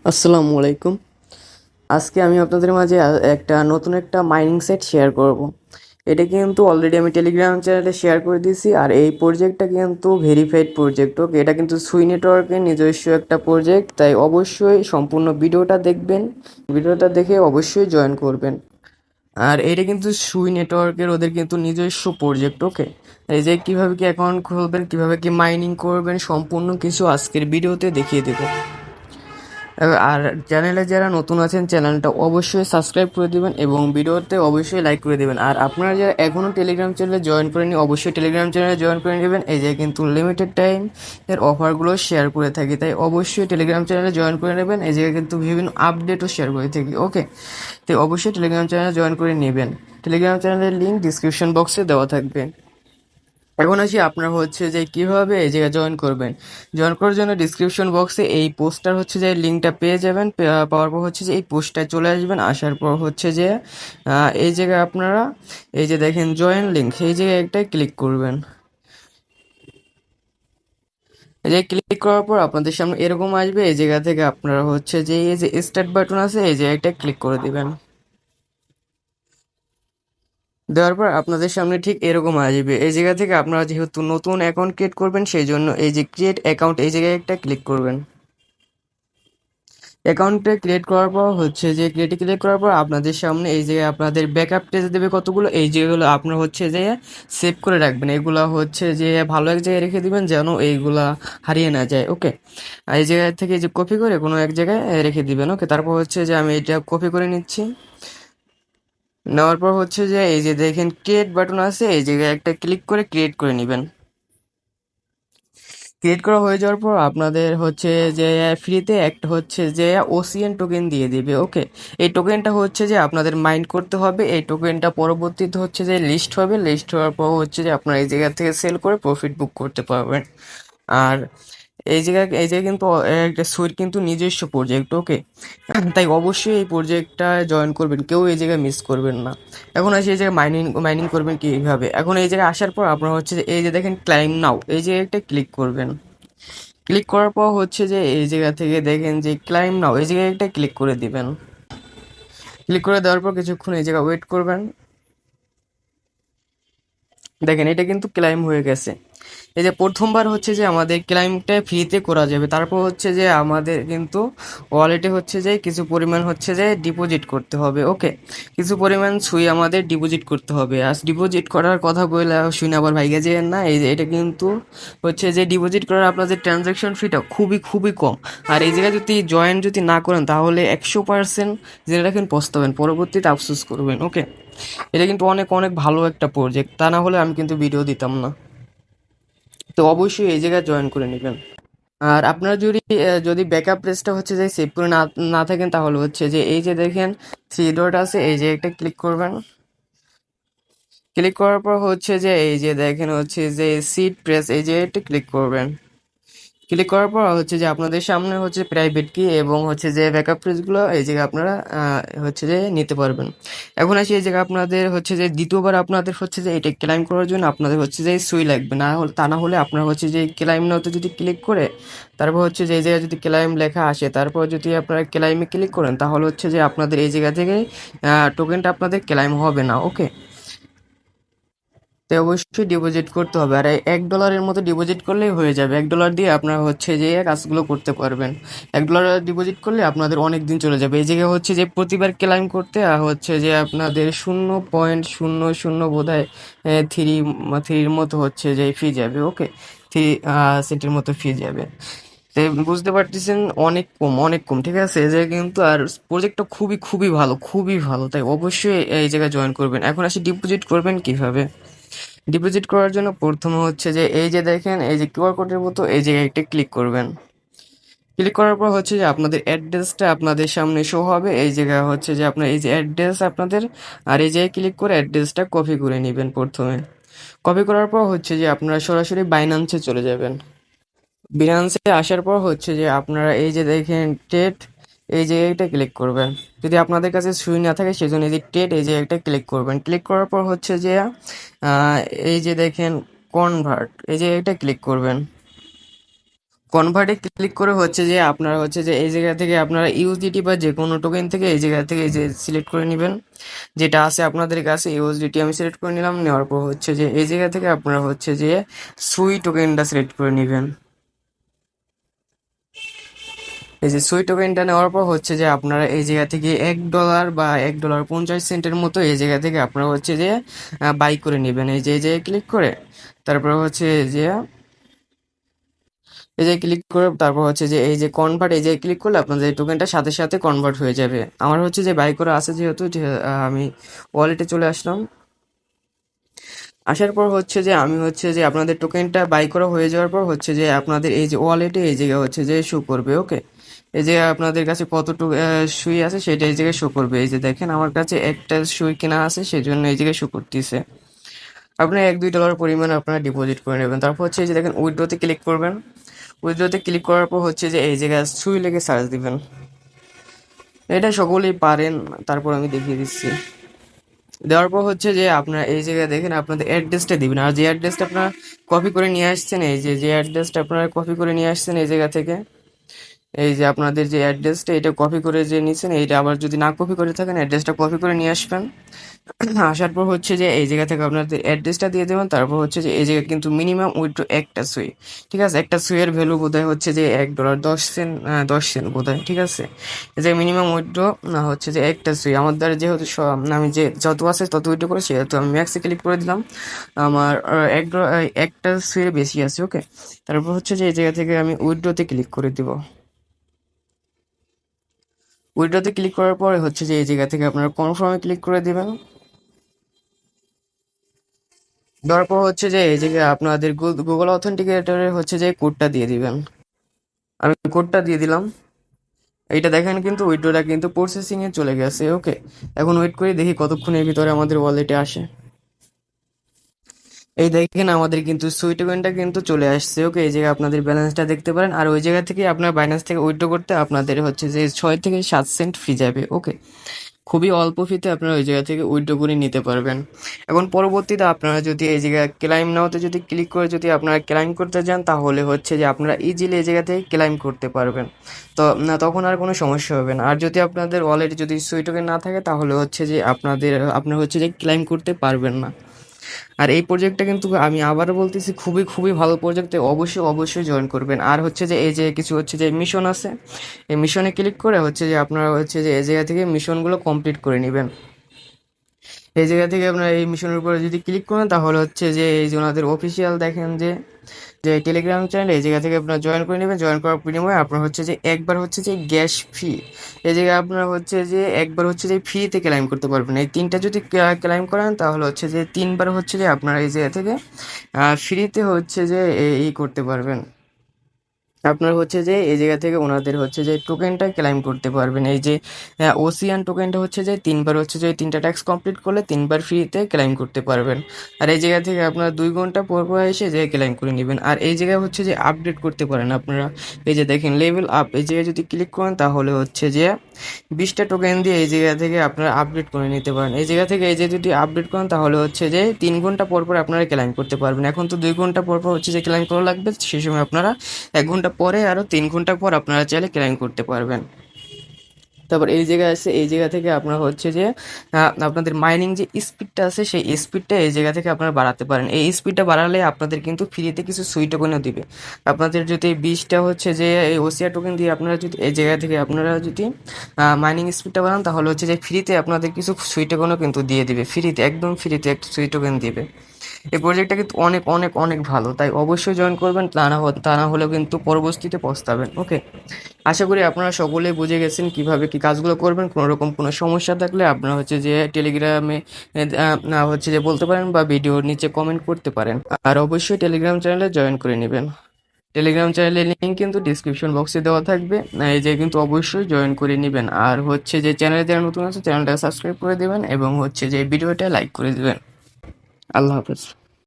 আসসালামু আলাইকুম। আজকে আমি আপনাদের মাঝে নতুন একটা মাইনিং সাইট শেয়ার করব। এটা কিন্তু অলরেডি আমি টেলিগ্রাম চ্যানেলে শেয়ার করে দিয়েছি। আর এই প্রজেক্টটা কিন্তু ভেরিফাইড প্রজেক্ট। ওকে, এটা কিন্তু সুই নেটওয়ার্কের নিজস্ব একটা প্রজেক্ট, তাই অবশ্যই সম্পূর্ণ ভিডিওটা দেখবেন। ভিডিওটা দেখে অবশ্যই জয়েন করবেন। আর এটা কিন্তু সুই নেটওয়ার্কের ওদের কিন্তু নিজস্ব প্রজেক্ট। ওকে, এই যে কিভাবে কি অ্যাকাউন্ট খুলবেন, কিভাবে কি মাইনিং করবেন, সম্পূর্ণ কিছু আজকের ভিডিওতে দেখিয়ে দেবো। আর চ্যানেলে যারা নতুন আছেন চ্যানেলটা অবশ্যই সাবস্ক্রাইব করে দিবেন এবং ভিডিওতে অবশ্যই লাইক করে দিবেন। আর আপনারা যারা এখনও টেলিগ্রাম চ্যানেলে জয়েন করেনি অবশ্যই টেলিগ্রাম চ্যানেলে জয়েন করে নেবেন। এই যে কিন্তু লিমিটেড টাইম এর অফারগুলো শেয়ার করে থাকি, তাই অবশ্যই টেলিগ্রাম চ্যানেলে জয়েন করে নেবেন। এই জায়গায় কিন্তু বিভিন্ন আপডেটও শেয়ার করে থাকি। ওকে, তাই অবশ্যই টেলিগ্রাম চ্যানেলে জয়েন করে নেবেন। টেলিগ্রাম চ্যানেলের লিঙ্ক ডিসক্রিপশন বক্সে দেওয়া থাকবে। এখন আসি আপনার হচ্ছে যে কিভাবে এই জায়গায় জয়েন করবেন। জয়েন করার জন্য ডিসক্রিপশন বক্সে এই পোস্টার হচ্ছে যে লিঙ্কটা পেয়ে যাবেন। পাওয়ার পর হচ্ছে যে এই পোস্টটায় চলে আসবেন। আসার পর হচ্ছে যে এই জায়গায় আপনারা এই যে দেখেন জয়েন লিঙ্ক, এই জায়গায় একটাই ক্লিক করবেন। এই যে ক্লিক করার পর আপনাদের সামনে এরকম আসবে। এই জায়গা থেকে আপনারা হচ্ছে যে এই যে স্টার্ট বাটন আছে এই জায়গাটা ক্লিক করে দিবেন। দেওয়ার পর আপনাদের সামনে ঠিক এরকম আসবে। এই জায়গা থেকে আপনারা যেহেতু নতুন অ্যাকাউন্ট ক্রিয়েট করবেন সেই জন্য এই যে ক্রিয়েট অ্যাকাউন্ট এই জায়গায় একটা ক্লিক করবেন। অ্যাকাউন্টটা ক্রিয়েট করার পর হচ্ছে যে ক্রিয়েট করার পর আপনাদের সামনে এই যে আপনাদের ব্যাকআপ টেস্ট দেবে কতগুলো, এই যেগুলো আপনার হচ্ছে যে সেভ করে রাখবেন। এগুলো হচ্ছে যে ভালো এক জায়গায় রেখে দিবেন যেন এইগুলা হারিয়ে না যায়। ওকে, আর এই জায়গা থেকে যে কপি করে কোনো এক জায়গায় রেখে দিবেন। ওকে, তারপর হচ্ছে যে আমি এটা কপি করে নিচ্ছি। নেওয়ার পর হচ্ছে যে এই যে দেখেন ক্রিয়েট বাটন আছে এই জায়গায় একটা ক্লিক করে ক্রিয়েট করে নেবেন। ক্রিয়েট করা হয়ে যাওয়ার পর আপনাদের হচ্ছে যে ফ্রিতে একটা হচ্ছে যে ওসিএন টোকেন দিয়ে দিবে। ওকে, এই টোকেনটা হচ্ছে যে আপনাদের মাইন্ড করতে হবে। এই টোকেনটা পরবর্তীতে হচ্ছে যে লিস্ট হবে। লিস্ট হওয়ার পর হচ্ছে যে আপনারা এই জায়গা থেকে সেল করে প্রফিট বুক করতে পারবেন। আর এই জায়গায় কিন্তু একটা সুইট কিন্তু নিজস্ব প্রজেক্ট। ওকে, তাই অবশ্যই এই প্রজেক্টটা জয়েন করবেন, কেউ এই জায়গায় মিস করবেন না। এখন আসি এই জায়গায় মাইনিং মাইনিং করবেন কীভাবে। এখন এই জায়গায় আসার পর আপনারা হচ্ছে যে এই যে দেখেন ক্লাইম নাও এই জায়গায় ক্লিক করবেন। ক্লিক করার পর হচ্ছে যে এই জায়গা থেকে দেখেন যে ক্লাইম নাও এই জায়গায় একটা ক্লিক করে দিবেন। ক্লিক করে দেওয়ার পর কিছুক্ষণ এই জায়গায় ওয়েট করবেন। দেখেন এটা কিন্তু ক্লাইম হয়ে গেছে। এই যে প্রথমবার হচ্ছে যে আমাদের ক্লাইমটা ফ্রিতে করা যাবে। তারপর হচ্ছে যে আমাদের কিন্তু ওয়ালেটে হচ্ছে যে কিছু পরিমাণ হচ্ছে যে ডিপোজিট করতে হবে। ওকে, কিছু পরিমাণ সুই আমাদের ডিপোজিট করতে হবে। আর ডিপোজিট করার কথা বলে শুনে আবার ভাইগা যেন না। এই যে এটা কিন্তু হচ্ছে যে ডিপোজিট করার আপনাদের ট্রানজ্যাকশন ফিটা খুবই খুবই কম। আর এই জায়গায় যদি না করেন তাহলে 100% জেনে রাখেন পস্তাবেন, পরবর্তীতে আফসোস করবেন। ওকে, এটা কিন্তু অনেক অনেক ভালো একটা প্রজেক্ট, তা না হলে আমি কিন্তু ভিডিও দিতাম না। তো অবশ্যই এই জায়গায় জয়েন করে নেবেন। আর আপনারা যদি ব্যাকআপ পেজটা হচ্ছে যে সেভ করে না না থাকেন তাহলে হচ্ছে যে এই যে দেখেন থ্রি ডট আছে এই যে একটা ক্লিক করবেন। ক্লিক করার পর হচ্ছে যে এই যে দেখেন হচ্ছে যে সিট প্রেস এই যে একটা ক্লিক করবেন। ক্লিক করার পর হচ্ছে যে আপনাদের সামনে হচ্ছে প্রাইভেট কি এবং হচ্ছে যে ব্যাকআপ পেজগুলো এই জায়গায় আপনারা হচ্ছে যে নিতে পারবেন। এখন আসি এই জায়গায় আপনাদের হচ্ছে যে দ্বিতীয়বার আপনাদের হচ্ছে যে এটা ক্লাইম করার জন্য আপনাদের হচ্ছে যে সুই লাগবে, না হলে তা না হলে আপনারা হচ্ছে যে ক্লাইম নাওতে যদি ক্লিক করে তারপর হচ্ছে যে এই জায়গায় যদি ক্লাইম লেখা আসে তারপর যদি আপনারা ক্লাইমে ক্লিক করেন তাহলে হচ্ছে যে আপনাদের এই জায়গা থেকে টোকেনটা আপনাদের ক্লাইম হবে না। ওকে, তো অবশ্যই ডিপোজিট করতে হবে। আর $1 মতো ডিপোজিট করলেই হয়ে যাবে। $1 দিয়ে আপনারা হচ্ছে যে কাজগুলো করতে পারবেন। $1 ডিপোজিট করলে আপনাদের অনেক দিন চলে যাবে। এই জায়গায় হচ্ছে যে প্রতিবার ক্লাইম করতে হচ্ছে যে আপনাদের 0.00 বোধহয় থ্রির মতো হচ্ছে যে ফি যাবে। ওকে, 3 সেন্টের মতো ফি যাবে। তো বুঝতে পারতেছেন অনেক কম অনেক কম, ঠিক আছে। এই জায়গায় কিন্তু আর প্রজেক্টটা খুবই খুবই ভালো, খুবই ভালো, তাই অবশ্যই এই জায়গায় জয়েন করবেন। এখন আসি ডিপোজিট করবেন কিভাবে। ডিপোজিট করার জন্য প্রথমে হচ্ছে যে এই যে দেখেন এই যে কিউআর কোডের মতো এই জায়গায় একটা ক্লিক করবেন। ক্লিক করার পর হচ্ছে যে আপনাদের অ্যাড্রেসটা আপনাদের সামনে শো হবে। এই জায়গায় হচ্ছে যে আপনার এই যে অ্যাড্রেস আপনাদের, আর এই জায়গায় ক্লিক করে অ্যাড্রেসটা কপি করে নেবেন প্রথমে। কপি করার পর হচ্ছে যে আপনারা সরাসরি বাইন্যান্সে চলে যাবেন। বিনান্সে আসার পর হচ্ছে যে আপনারা এই যে দেখেন টেট এই জায়গাটা ক্লিক করবেন। যদি আপনাদের কাছে সুই না থাকে সেজন্য এই যে টেট এই জায়গাটা ক্লিক করবেন। ক্লিক করার পর হচ্ছে যে আহ, এই যে দেখেন কনভার্ট এই জায়গাটা ক্লিক করবেন। কনভার্টে ক্লিক করে হচ্ছে যে আপনারা হচ্ছে যে এই জায়গা থেকে আপনারা ইউএসডিটি বা যে কোনো টোকেন থেকে এই জায়গা থেকে এই যে সিলেক্ট করে নেবেন যেটা আছে আপনাদের কাছে। ইউএসডিটি আমি সিলেক্ট করে নিলাম, নেওয়ার পর হচ্ছে যে এই জায়গা থেকে আপনারা হচ্ছে যে সুই টোকেনটা সিলেক্ট করে নেবেন। এই যে সুই টোকেনটা নেওয়ার পর হচ্ছে যে আপনারা এই জায়গা থেকে $1 বা $1.50 মতো এই জায়গা থেকে আপনারা হচ্ছে যে বাই করে নেবেন। এই যে ক্লিক করে তারপরে হচ্ছে যে এই যে ক্লিক করে তারপর হচ্ছে যে এই যে কনভার্ট এই যে ক্লিক করলে আপনাদের এই টোকেনটা সাথে সাথে কনভার্ট হয়ে যাবে। আমার হচ্ছে যে বাই করা আছে যেহেতু আমি ওয়ালেটে চলে আসলাম। আসার পর হচ্ছে যে আমি হচ্ছে যে আপনাদের টোকেনটা বাই করা হয়ে যাওয়ার পর হচ্ছে যে আপনাদের এই যে ওয়ালেটে এই জায়গায় হচ্ছে যে শো করবে। ওকে, এই যে আপনাদের কাছে কতটুকু সুই আছে সেটা এই জায়গায় শো করবে। এই যে দেখেন আমার কাছে একটা সুই কেনা আছে সেই জন্য এই জায়গায় শো করতেছে। আপনার $1-2 পরিমাণ আপনারা ডিপোজিট করে নেবেন। তারপর হচ্ছে এই যে দেখেন উইথড্রতে ক্লিক করবেন। উইথড্রতে ক্লিক করার পর হচ্ছে যে এই জায়গায় সুই লেগে সার্চ দিবেন। এটা সকলেই পারেন, তারপর আমি দেখিয়ে দিচ্ছি। দেওয়ার পর হচ্ছে যে আপনারা এই জায়গায় দেখেন আপনাদের অ্যাড্রেসটা দিবেন। আর যে অ্যাড্রেসটা আপনারা কপি করে নিয়ে আসছেন, এই যে অ্যাড্রেসটা আপনারা কপি করে নিয়ে আসছেন এই জায়গা থেকে, এই যে আপনাদের যে অ্যাড্রেসটা এটা কপি করে যে নিছেন, এইটা আবার যদি না কপি করে থাকেন অ্যাড্রেসটা কপি করে নিয়ে আসবেন। আসার পর হচ্ছে যে এই জায়গা থেকে আপনাদের অ্যাড্রেসটা দিয়ে দেবেন। তারপর হচ্ছে যে এই জায়গায় কিন্তু মিনিমাম উইথড্র একটা সুই, ঠিক আছে। একটা সুইয়ের ভ্যালু বোধহয় হচ্ছে যে $1 10 সেন্ট বোধহয়, ঠিক আছে। এই যে মিনিমাম উইথড্র না হচ্ছে যে একটা সুই আমার দ্বারা যেহেতু আমি যে যত আছে তত উইথড্র করে সেহেতু আমি ম্যাক্সে ক্লিক করে দিলাম। আমার একটা সুইয়ের বেশি আছে। ওকে, তারপর হচ্ছে যে এই জায়গা থেকে আমি উইথড্রতে ক্লিক করে দিব। উইথড্রতে ক্লিক করার পরে হচ্ছে যে এই জায়গা থেকে আপনারা কনফার্মে ক্লিক করে দিবেন। দেওয়ার পর হচ্ছে যে এই জায়গায় আপনাদের গুগল অথেন্টিকেটরের হচ্ছে যে কোডটা দিয়ে দিবেন। আমি কোডটা দিয়ে দিলাম। এইটা দেখেন কিন্তু উইথড্রটা কিন্তু প্রসেসিং এ চলে গেছে। ওকে, এখন ওয়েট করে দেখি কতক্ষণের ভিতরে আমাদের ওয়ালেটে আসে। এই দেখেন আমাদের কিন্তু সুই টোকেনটা কিন্তু চলে আসছে। ওকে, এই জায়গায় আপনাদের ব্যালেন্সটা দেখতে পারেন। আর ওই জায়গা থেকে আপনার বাইন্যান্স থেকে উইথড্র করতে আপনাদের হচ্ছে যে 6 থেকে 7 সেন্ট ফি যাবে। ওকে, খুবই অল্প ফিতে আপনারা ওই জায়গা থেকে উইথড্র করে নিতে পারবেন। এখন পরবর্তীতে আপনারা যদি এই জায়গায় ক্লাইম নাওতে যদি ক্লিক করে যদি আপনারা ক্লাইম করতে যান তাহলে হচ্ছে যে আপনারা ইজিলি এই জায়গা থেকে ক্লাইম করতে পারবেন। তো তখন আর কোনো সমস্যা হবে না। আর যদি আপনাদের ওয়ালেটে যদি সুই টোকেন না থাকে তাহলে হচ্ছে যে আপনার হচ্ছে যে ক্লাইম করতে পারবেন না। আর এই প্রজেক্টটা কিন্তু আমি আবারও বলতেছি খুবই খুবই ভালো প্রজেক্টে অবশ্যই অবশ্যই জয়েন করবেন। আর হচ্ছে যে এই যে কিছু হচ্ছে যে মিশন আছে, এই মিশনে ক্লিক করে হচ্ছে যে আপনারা হচ্ছে যে এই জায়গা থেকে মিশনগুলো কমপ্লিট করে নেবেন। এই জায়গা থেকে আপনারা এই মিশনের উপরে যদি ক্লিক করেন তাহলে হচ্ছে যে এই যে ওনাদের অফিসিয়াল দেখেন যে যে টেলিগ্রাম চ্যানেল, এই জায়গা থেকে আপনারা জয়েন করে নেবেন। জয়েন করার বিনিময়ে আপনার হচ্ছে যে একবার হচ্ছে যে গ্যাস ফি, এই জায়গায় আপনারা হচ্ছে যে একবার হচ্ছে যে ফ্রিতে ক্লাইম করতে পারবেন। এই তিনটা যদি ক্লাইম করেন তাহলে হচ্ছে যে 3বার হচ্ছে যে আপনারা এই জায়গা থেকে ফ্রিতে হচ্ছে যে এই করতে পারবেন। আপনার হচ্ছে যে এই জায়গা থেকে ওনাদের হচ্ছে যে টোকেনটা ক্লাইম করতে পারবেন। এই যে ওসিয়ান টোকেনটা হচ্ছে যে 3বার হচ্ছে যে 3টা ট্যাক্স কমপ্লিট করলে 3বার ফ্রিতে ক্লাইম করতে পারবেন। আর এই জায়গা থেকে আপনারা 2 ঘন্টা পর পর এসে যে ক্লাইম করে নেবেন। আর এই জায়গায় হচ্ছে যে আপডেট করতে পারেন আপনারা। এই যে দেখেন লেভেল আপ, এই জায়গায় যদি ক্লিক করেন তাহলে হচ্ছে যে 20টা টোকেন দিয়ে এই জায়গা থেকে আপনারা আপডেট করে নিতে পারেন। এই জায়গা থেকে এই যে যদি আপডেট করেন তাহলে হচ্ছে যে 3 ঘন্টা পর পর আপনারা ক্লাইম করতে পারবেন। এখন তো 2 ঘন্টা পর পর হচ্ছে যে ক্লাইম করা লাগবে, সেই সময় আপনারা 1 ঘন্টা পরে আরও 3 ঘন্টা পর আপনারা চাইলে ক্লাইম করতে পারবেন। তারপর এই জায়গায় আছে, এই জায়গা থেকে আপনার হচ্ছে যে আপনাদের মাইনিং যে স্পিডটা আছে সেই স্পিডটা এই জায়গা থেকে আপনারা বাড়াতে পারেন। এই স্পিডটা বাড়ালে আপনাদের কিন্তু ফ্রিতে কিছু সুই টোকেনও দিবে। আপনাদের যদি 20টা হচ্ছে যে এই ওসিআর টোকেন দিয়ে আপনারা যদি এই জায়গা থেকে আপনারা যদি মাইনিং স্পিডটা বাড়ান তাহলে হচ্ছে যে ফ্রিতে আপনাদের কিছু সুই টোকেনও কিন্তু দিয়ে দিবে। ফ্রিতে, একদম ফ্রিতে একটা সুই টোকেন দিবে। এই প্রজেক্টটা কিন্তু অনেক অনেক অনেক ভালো, তাই অবশ্যই জয়েন করবেন। তা না হলেও কিন্তু পরবর্তীতে পস্তাবেন। ওকে, আশা করি আপনারা সকলেই বুঝে গেছেন কিভাবে কি কাজগুলো করবেন। কোনো রকম কোনো সমস্যা থাকলে আপনারা হচ্ছে যে টেলিগ্রামে হচ্ছে যে বলতে পারেন বা ভিডিওর নিচে কমেন্ট করতে পারেন। আর অবশ্যই টেলিগ্রাম চ্যানেলে জয়েন করে নেবেন। টেলিগ্রাম চ্যানেলের লিঙ্ক কিন্তু ডিসক্রিপশন বক্সে দেওয়া থাকবে, এই যে কিন্তু অবশ্যই জয়েন করে নেবেন। আর হচ্ছে যে চ্যানেলে যারা নতুন আছে চ্যানেলটা সাবস্ক্রাইব করে দেবেন এবং হচ্ছে যে ভিডিওটা লাইক করে দেবেন। আল্লাহ হাফেজ।